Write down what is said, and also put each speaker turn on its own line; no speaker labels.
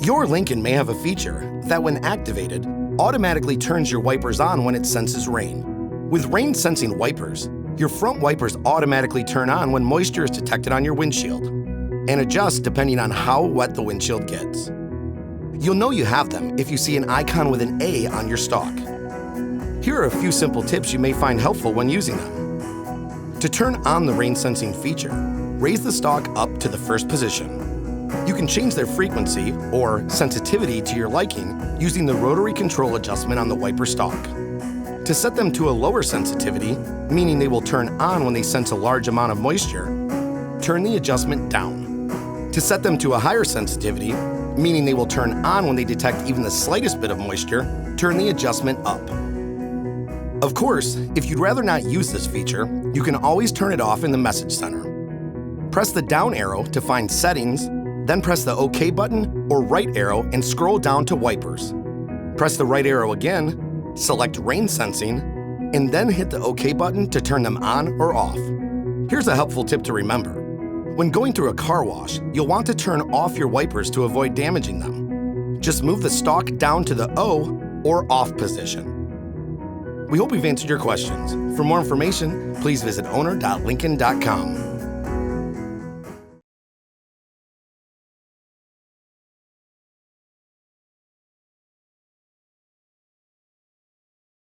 Your Lincoln may have a feature that, when activated, automatically turns your wipers on when it senses rain. With rain-sensing wipers, your front wipers automatically turn on when moisture is detected on your windshield and adjust depending on how wet the windshield gets. You'll know you have them if you see an icon with an A on your stalk. Here are a few simple tips you may find helpful when using them. To turn on the rain-sensing feature, raise the stalk up to the first position. You can change their frequency or sensitivity to your liking using the rotary control adjustment on the wiper stalk. To set them to a lower sensitivity, meaning they will turn on when they sense a large amount of moisture, turn the adjustment down. To set them to a higher sensitivity, meaning they will turn on when they detect even the slightest bit of moisture, turn the adjustment up. Of course, if you'd rather not use this feature, you can always turn it off in the message center. Press the down arrow to find Settings, then press the OK button or right arrow and scroll down to Wipers. Press the right arrow again, select Rain Sensing, and then hit the OK button to turn them on or off. Here's a helpful tip to remember. When going through a car wash, you'll want to turn off your wipers to avoid damaging them. Just move the stalk down to the O or off position. We hope we've answered your questions. For more information, please visit owner.lincoln.com.